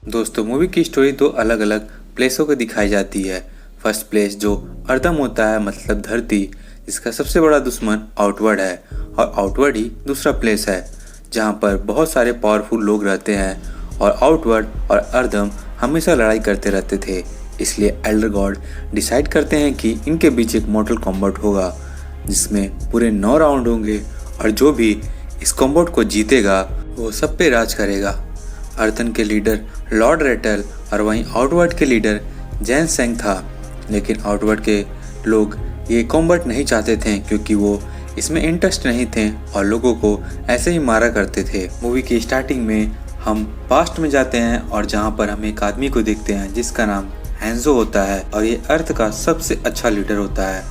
दोस्तों, मूवी की स्टोरी दो अलग अलग प्लेसों को दिखाई जाती है। फर्स्ट प्लेस जो अर्दम होता है, मतलब धरती, जिसका सबसे बड़ा दुश्मन आउटवर्ड है, और आउटवर्ड ही दूसरा प्लेस है जहाँ पर बहुत सारे पावरफुल लोग रहते हैं। और आउटवर्ड और अर्दम हमेशा लड़ाई करते रहते थे, इसलिए एल्डर गॉड डिसाइड करते हैं कि इनके बीच एक मॉर्टल कॉम्बैट होगा जिसमें पूरे 9 राउंड होंगे, और जो भी इस कॉम्बैट को जीतेगा वो सब पे राज करेगा। अर्दन के लीडर लॉर्ड रेटल और वहीं आउटवर्ड के लीडर जैन सेंग था, लेकिन आउटवर्ड के लोग ये कॉम्बैट नहीं चाहते थे क्योंकि वो इसमें इंटरेस्ट नहीं थे और लोगों को ऐसे ही मारा करते थे। मूवी की स्टार्टिंग में हम पास्ट में जाते हैं और जहाँ पर हम एक आदमी को देखते हैं जिसका नाम हैंजो होता है, और ये अर्थ का सबसे अच्छा लीडर होता है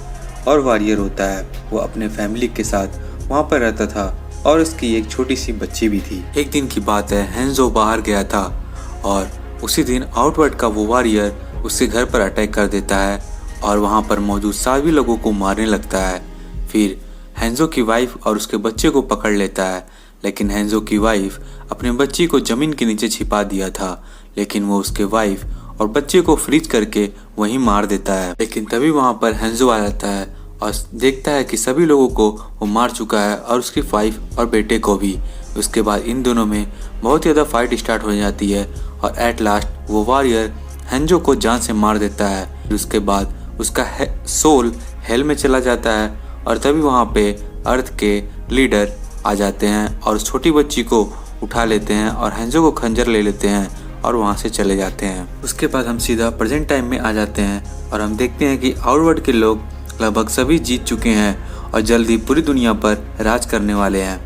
और वॉरियर होता है। वो अपने फैमिली के साथ वहाँ पर रहता था और उसकी एक छोटी सी बच्ची भी थी। एक दिन की बात है, हैंजो बाहर गया था और उसी दिन आउटवर्ड का वो वॉरियर उसके घर पर अटैक कर देता है और वहाँ पर मौजूद सभी लोगों को मारने लगता है। फिर हैंजो की वाइफ और उसके बच्चे को पकड़ लेता है, लेकिन हैंजो की वाइफ अपने बच्ची को जमीन के नीचे छिपा दिया था, लेकिन वो उसके वाइफ और बच्चे को फ्रीज करके वहीं मार देता है। लेकिन तभी वहाँ पर हैंजो आ जाता है और देखता है कि सभी लोगों को वो मार चुका है और उसकी वाइफ और बेटे को भी। उसके बाद इन दोनों में बहुत ज़्यादा फाइट स्टार्ट हो जाती है और एट लास्ट वो वॉरियर हैंजो को जान से मार देता है। फिर उसके बाद उसका सोल हेल में चला जाता है और तभी वहाँ पे अर्थ के लीडर आ जाते हैं और उस छोटी बच्ची को उठा लेते हैं और हैंजो को खंजर ले लेते हैं और वहाँ से चले जाते हैं। उसके बाद हम सीधा प्रेजेंट टाइम में आ जाते हैं और हम देखते हैं कि आउटवर्ड के लोग लगभग सभी जीत चुके हैं और जल्दी पूरी दुनिया पर राज करने वाले हैं।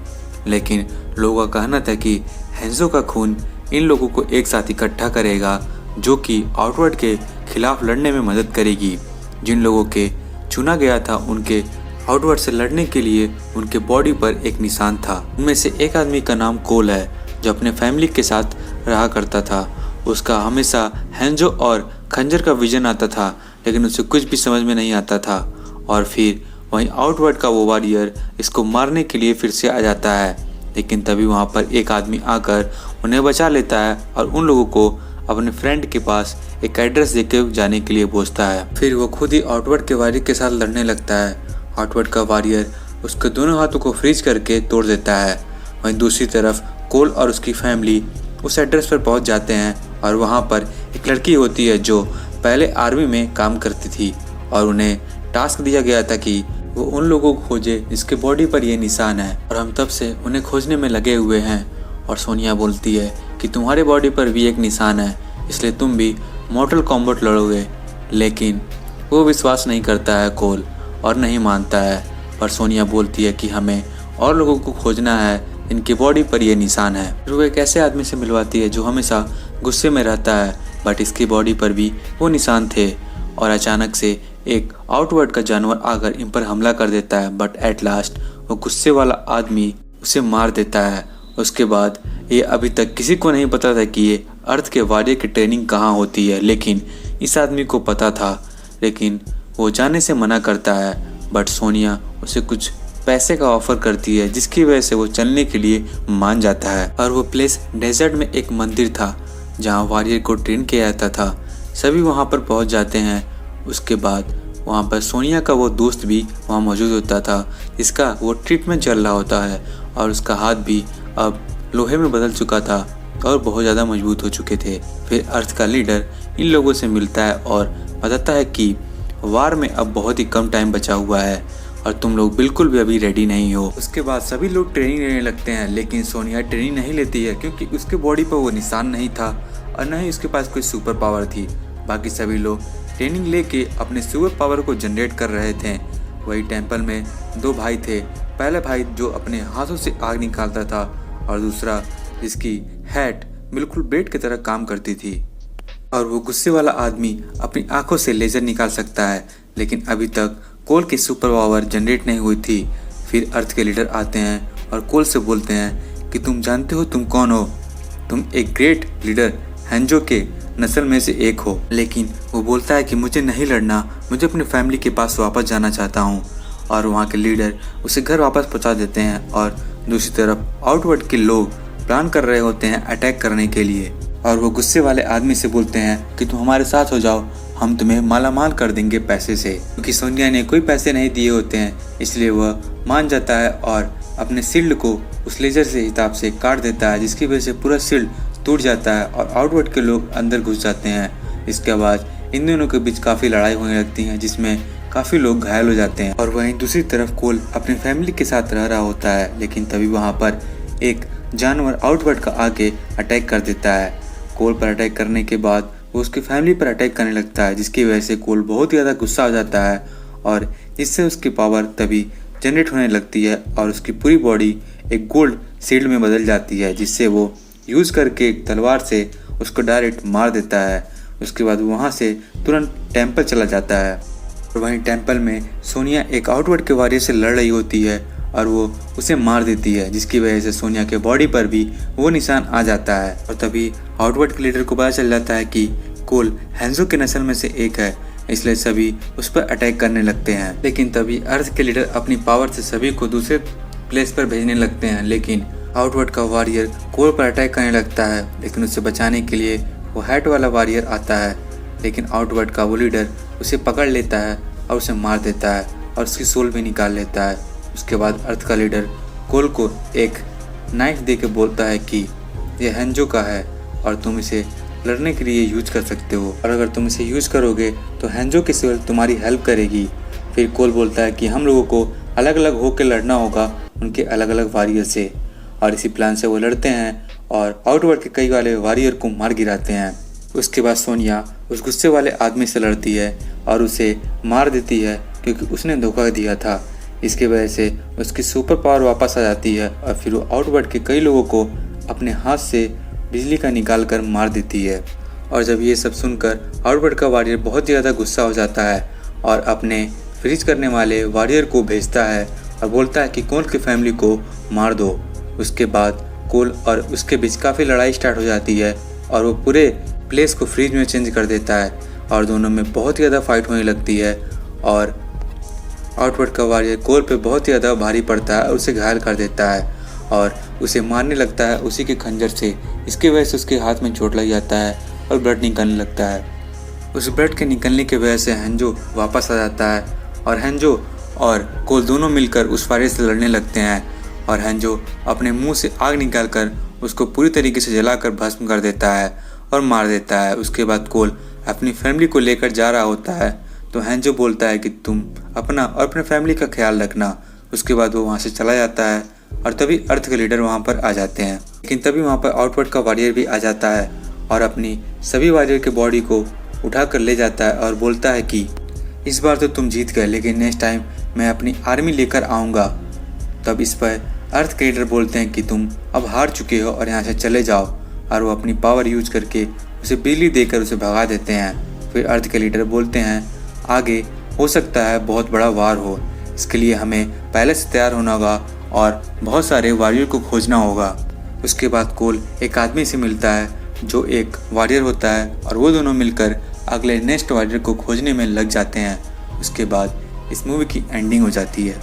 लेकिन लोगों का कहना था कि हैंजो का खून इन लोगों को एक साथ इकट्ठा करेगा, जो कि आउटवर्ड के खिलाफ लड़ने में मदद करेगी। जिन लोगों के चुना गया था उनके आउटवर्ड से लड़ने के लिए उनके बॉडी पर एक निशान था। उनमें से एक आदमी का नाम कोल है, जो अपने फैमिली के साथ रहा करता था। उसका हमेशा हैंजो और खंजर का विजन आता था, लेकिन उसे कुछ भी समझ में नहीं आता था। और फिर वहीं आउटवर्ड का वो वॉरियर इसको मारने के लिए फिर से आ जाता है, लेकिन तभी वहाँ पर एक आदमी आकर उन्हें बचा लेता है और उन लोगों को अपने फ्रेंड के पास एक एड्रेस देके जाने के लिए पूछता है। फिर वो खुद ही आउटवर्ड के वॉरियर के साथ लड़ने लगता है। आउटवर्ड का वॉरियर उसके दोनों हाथों को फ्रीज करके तोड़ देता है। वहीं दूसरी तरफ कोल और उसकी फैमिली उस एड्रेस पर पहुंच जाते हैं और वहां पर एक लड़की होती है जो पहले आर्मी में काम करती थी, और उन्हें टास्क दिया गया था कि वो उन लोगों को खोजे जिसके बॉडी पर ये निशान है, और हम तब से उन्हें खोजने में लगे हुए हैं। और सोनिया बोलती है कि तुम्हारे बॉडी पर भी एक निशान है, इसलिए तुम भी मॉर्टल कॉम्बैट लड़ोगे। लेकिन वो विश्वास नहीं करता है कोल और नहीं मानता है, पर सोनिया बोलती है कि हमें और लोगों को खोजना है इनकी बॉडी पर ये निशान है। फिर वो एक ऐसे आदमी से मिलवाती है जो हमेशा गुस्से में रहता है, बट इसकी बॉडी पर भी वो निशान थे। और अचानक से एक आउटवर्ड का जानवर आकर इन पर हमला कर देता है, बट एट लास्ट वो गुस्से वाला आदमी उसे मार देता है। उसके बाद ये अभी तक किसी को नहीं पता था कि ये अर्थ के वॉरियर की ट्रेनिंग कहाँ होती है, लेकिन इस आदमी को पता था, लेकिन वो जाने से मना करता है। बट सोनिया उसे कुछ पैसे का ऑफर करती है, जिसकी वजह से वो चलने के लिए मान जाता है। और वो प्लेस डेजर्ट में एक मंदिर था जहाँ वॉरियर को ट्रेन किया जाता था। सभी वहाँ पर पहुँच जाते हैं। उसके बाद वहाँ पर सोनिया का वो दोस्त भी वहाँ मौजूद होता था, जिसका वो ट्रीटमेंट चल रहा होता है, और उसका हाथ भी अब लोहे में बदल चुका था और बहुत ज़्यादा मजबूत हो चुके थे। फिर अर्थ का लीडर इन लोगों से मिलता है और बताता है कि वार में अब बहुत ही कम टाइम बचा हुआ है और तुम लोग बिल्कुल भी अभी रेडी नहीं हो। उसके बाद सभी लोग ट्रेनिंग लेने लगते हैं, लेकिन सोनिया ट्रेनिंग नहीं लेती है क्योंकि उसके बॉडी पर वो निशान नहीं था और न ही उसके पास कोई सुपर पावर थी। बाकी सभी लोग ट्रेनिंग लेके अपने सुपर पावर को जनरेट कर रहे थे। वही टेंपल में 2 भाई थे। पहला भाई जो अपने हाथों से आग निकालता था, और दूसरा जिसकी हैट बिल्कुल ब्लेड की तरह काम करती थी। और वो गुस्से वाला आदमी अपनी आंखों से लेजर निकाल सकता है, लेकिन अभी तक कोल की सुपर पावर जनरेट नहीं हुई थी। फिर अर्थ के लीडर आते हैं और कोल से बोलते हैं कि तुम जानते हो तुम कौन हो, तुम एक ग्रेट लीडर हैंजो के नस्ल में से एक हो। लेकिन वो बोलता है कि मुझे नहीं लड़ना, मुझे अपनी फैमिली के पास वापस जाना चाहता हूँ। और वहाँ के लीडर उसे घर वापस पहुँचा देते हैं। और दूसरी तरफ आउटवर्ड के लोग प्लान कर रहे होते हैं अटैक करने के लिए, और वो गुस्से वाले आदमी से बोलते हैं कि तुम हमारे साथ हो जाओ, हम तुम्हें मालामाल कर देंगे पैसे से। क्योंकि सोनिया ने कोई पैसे नहीं दिए होते हैं, इसलिए वह मान जाता है और अपने शील्ड को उस लेजर से हिसाब से काट देता है, जिसकी वजह से पूरा शील्ड टूट जाता है और आउटवर्ड के लोग अंदर घुस जाते हैं। इसके बाद इन दोनों के बीच काफ़ी लड़ाई होने लगती है, जिसमें काफ़ी लोग घायल हो जाते हैं। और वहीं दूसरी तरफ कोल अपनी फैमिली के साथ रह रहा होता है, लेकिन तभी वहाँ पर एक जानवर आउटवर्ड का आके अटैक कर देता है। कोल पर अटैक करने के बाद वो उसकी फैमिली पर अटैक करने लगता है, जिसकी वजह से कोल बहुत ज़्यादा गुस्सा हो जाता है और इससे उसकी पावर तभी जनरेट होने लगती है और उसकी पूरी बॉडी एक गोल्ड शील्ड में बदल जाती है, जिससे वो यूज़ करके एक तलवार से उसको डायरेक्ट मार देता है। उसके बाद वहाँ से तुरंत टेम्पल चला जाता है और वहीं टेम्पल में सोनिया एक आउटवर्ड के वॉरियर से लड़ रही होती है और वो उसे मार देती है, जिसकी वजह से सोनिया के बॉडी पर भी वो निशान आ जाता है। और तभी आउटवर्ड के लीडर को पता चल जाता है कि कोल हैंजो के नस्ल में से एक है, इसलिए सभी उस पर अटैक करने लगते हैं। लेकिन तभी अर्थ के लीडर अपनी पावर से सभी को दूसरे प्लेस पर भेजने लगते हैं, लेकिन आउटवर्ड का वॉरियर कोल पर अटैक करने लगता है। लेकिन उसे बचाने के लिए वो हैट वाला वॉरियर आता है, लेकिन आउटवर्ड का वो लीडर उसे पकड़ लेता है और उसे मार देता है और उसकी सोल भी निकाल लेता है। उसके बाद अर्थ का लीडर कोल को एक नाइफ दे के बोलता है कि यह हैंजो का है और तुम इसे लड़ने के लिए यूज कर सकते हो, और अगर तुम इसे यूज करोगे तो हैंजो की सोल तुम्हारी हेल्प करेगी। फिर कोल बोलता है कि हम लोगों को अलग अलग होकर लड़ना होगा उनके अलग अलग वॉरियर से, और इसी प्लान से वो लड़ते हैं और आउटवर्ड के कई वाले वॉरियर को मार गिराते हैं। उसके बाद सोनिया उस गुस्से वाले आदमी से लड़ती है और उसे मार देती है, क्योंकि उसने धोखा दिया था। इसकी वजह से उसकी सुपर पावर वापस आ जाती है और फिर वो आउटवर्ड के कई लोगों को अपने हाथ से बिजली का निकाल कर मार देती है। और जब ये सब सुनकर आउटवर्ड का वॉरियर बहुत ज़्यादा गुस्सा हो जाता है और अपने फ्रीज करने वाले वॉरियर को भेजता है और बोलता है कि कोल की फैमिली को मार दो। उसके बाद कोल और उसके बीच काफ़ी लड़ाई स्टार्ट हो जाती है और वो पूरे प्लेस को फ्रीज में चेंज कर देता है और दोनों में बहुत ज़्यादा फाइट होने लगती है और आउटवर्ड का वॉरियर कोल पे बहुत ज़्यादा भारी पड़ता है और उसे घायल कर देता है और उसे मारने लगता है उसी के खंजर से। इसकी वजह से उसके हाथ में चोट लग जाता है और ब्लड निकलने लगता है। उस ब्लड के निकलने की वजह से हैंजो वापस आ जाता है और हैंजो और कोल दोनों मिलकर उस वॉरियर से लड़ने लगते हैं और हैंजो अपने मुंह से आग निकालकर उसको पूरी तरीके से जलाकर भस्म कर देता है और मार देता है। उसके बाद कोल अपनी फैमिली को लेकर जा रहा होता है तो हैंजो बोलता है कि तुम अपना और अपने फैमिली का ख्याल रखना। उसके बाद वो वहाँ से चला जाता है और तभी अर्थ के लीडर वहाँ पर आ जाते हैं। लेकिन तभी वहाँ पर आउटवर्ड का वॉरियर भी आ जाता है और अपनी सभी वॉरियर के बॉडी को उठा कर ले जाता है और बोलता है कि इस बार तो तुम जीत गए, लेकिन नेक्स्ट टाइम मैं अपनी आर्मी लेकर आऊँगा। तब इस पर अर्थ के लीडर बोलते हैं कि तुम अब हार चुके हो और यहाँ से चले जाओ, और वो अपनी पावर यूज करके उसे बिजली देकर उसे भगा देते हैं। फिर अर्थ के लीडर बोलते हैं आगे हो सकता है बहुत बड़ा वार हो, इसके लिए हमें पहले से तैयार होना होगा और बहुत सारे वॉरियर को खोजना होगा। उसके बाद कोल एक आदमी से मिलता है जो एक वॉरियर होता है और वो दोनों मिलकर अगले नेक्स्ट वॉरियर को खोजने में लग जाते हैं। उसके बाद इस मूवी की एंडिंग हो जाती है।